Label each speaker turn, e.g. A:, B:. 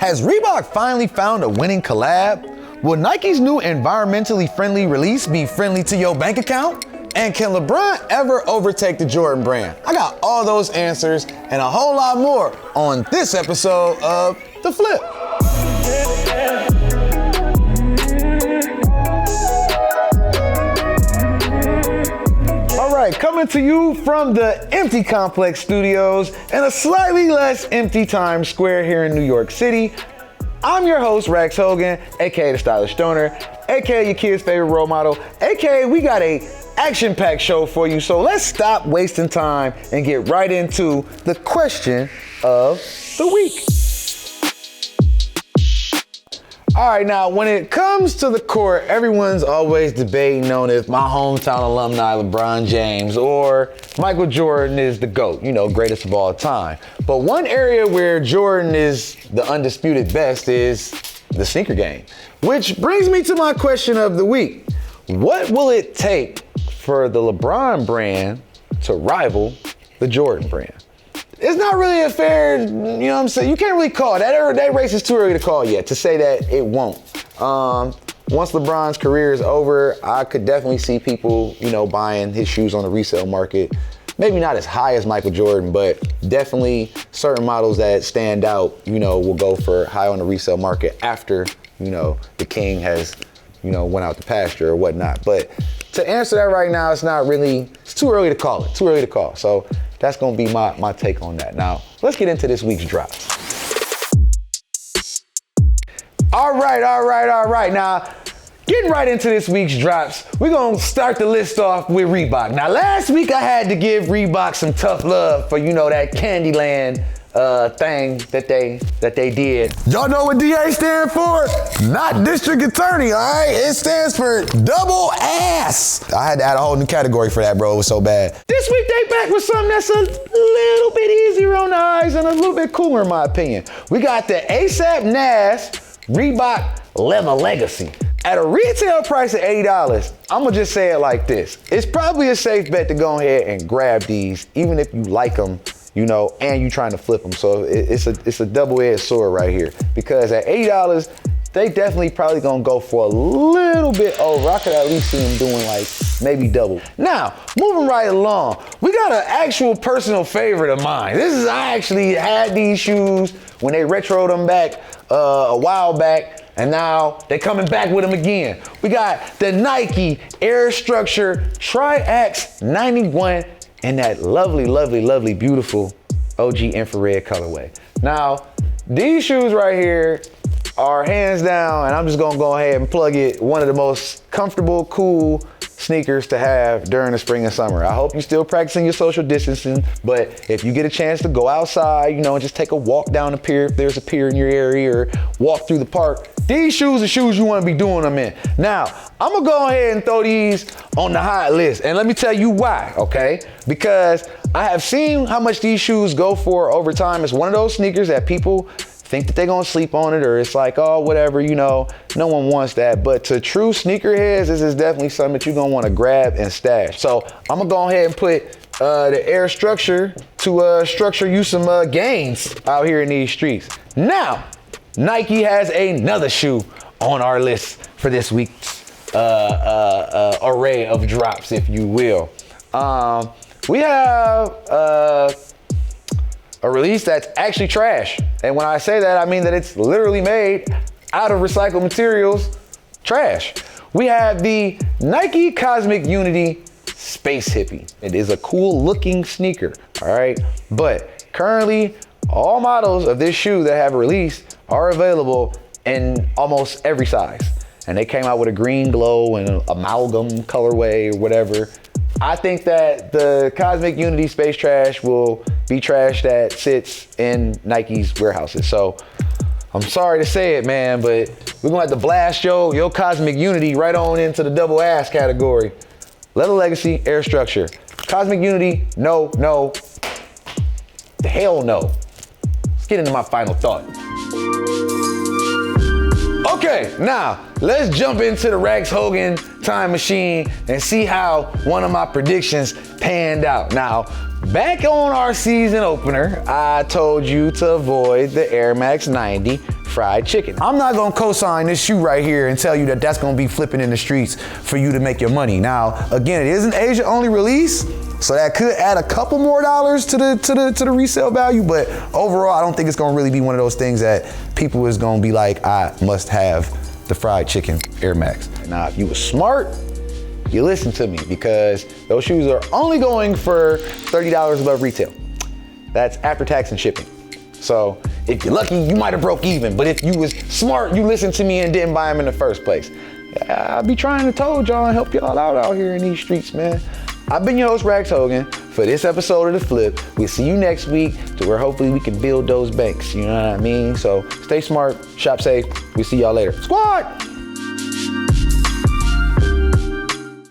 A: Has Reebok finally found a winning collab? Will Nike's new environmentally friendly release be friendly to your bank account? And can LeBron ever overtake the Jordan brand? I got all those answers and a whole lot more on this episode of The Flip. All right, coming to you from the Empty Complex Studios and a slightly less empty Times Square here in New York City, I'm your host, Rax Hogan, aka the Stylish Stoner, aka your kid's favorite role model, aka we got a action-packed show for you, so let's stop wasting time and get right into the question of the week. All right, now when it comes to the court, everyone's always debating on if my hometown alumni LeBron James or Michael Jordan is the GOAT, greatest of all time. But one area where Jordan is the undisputed best is the sneaker game, which brings me to my question of the week. What will it take for the LeBron brand to rival the Jordan brand? It's not really a fair, you can't really call it. That race is too early to call yet, to say that it won't. Once LeBron's career is over, I could definitely see people, buying his shoes on the resale market. Maybe not as high as Michael Jordan, but definitely certain models that stand out, will go for high on the resale market after, the king has, went out to pasture or whatnot. But to answer that right now, it's too early to call it, So that's gonna be my take on that. Now, let's get into this week's drops. All right. Now, getting right into this week's drops, we're gonna start the list off with Reebok. Now, last week I had to give Reebok some tough love for, that Candyland thing that they did. Y'all know what DA stand for? Not district attorney, all right? It stands for double ass. I had to add a whole new category for that, bro. It was so bad. This week they back with something that's a little bit easier on the eyes and a little bit cooler in my opinion. We got the ASAP Nast Reebok Leather Legacy. At a retail price of $80, I'm gonna just say it like this. It's probably a safe bet to go ahead and grab these, even if you like them, and you trying to flip them. So it's a double-edged sword right here. Because at $80, they definitely probably gonna go for a little bit over. I could at least see them doing like maybe double. Now, moving right along, we got an actual personal favorite of mine. I actually had these shoes when they retroed them back a while back. And now they're coming back with them again. We got the Nike Air Structure Tri-X 91 in that lovely, beautiful OG infrared colorway. Now, these shoes right here are hands down, and I'm just gonna go ahead and plug it, one of the most comfortable, cool sneakers to have during the spring and summer. I hope you're still practicing your social distancing, but if you get a chance to go outside, and just take a walk down the pier if there's a pier in your area, or walk through the park, these shoes are shoes you want to be doing them in. Now, I'm gonna go ahead and throw these on the hot list, and let me tell you why, okay? Because I have seen how much these shoes go for over time. It's one of those sneakers that people think that they're gonna sleep on it, or it's like, oh, whatever, no one wants that. But to true sneakerheads, this is definitely something that you're gonna wanna grab and stash. So I'm gonna go ahead and put the Air Structure to structure you some gains out here in these streets. Now, Nike has another shoe on our list for this week's array of drops, if you will. We have a release that's actually trash. And when I say that, I mean that it's literally made out of recycled materials, trash. We have the Nike Cosmic Unity Space Hippie. It is a cool looking sneaker, all right? But currently, all models of this shoe that have released are available in almost every size. And they came out with a green glow and an amalgam colorway or whatever. I think that the Cosmic Unity Space Trash will be trash that sits in Nike's warehouses. So I'm sorry to say it, man, but we're gonna have to blast your Cosmic Unity right on into the double ass category. Leather Legacy, Air Structure. Cosmic Unity, no. The hell no. Let's get into my final thought. Okay, Okay, now let's jump into the Rex Hogan time machine and see how one of my predictions panned out. Now, back on our season opener, I told you to avoid the Air Max 90 fried chicken. I'm not gonna co-sign this shoe right here and tell you that that's gonna be flipping in the streets for you to make your money. Now, again, it is an Asia only release, so that could add a couple more dollars to the resale value, but overall, I don't think it's gonna really be one of those things that people is gonna be like, I must have the fried chicken Air Max. Now, if you were smart, you listen to me, because those shoes are only going for $30 above retail. That's after tax and shipping. So if you're lucky, you might have broke even, but if you was smart, you listened to me and didn't buy them in the first place. I'll be trying to told y'all and help y'all out here in these streets, man. I've been your host, Rex Hogan, for this episode of The Flip. We'll see you next week to where hopefully we can build those banks, you know what I mean? So stay smart, shop safe. We'll see y'all later. Squad!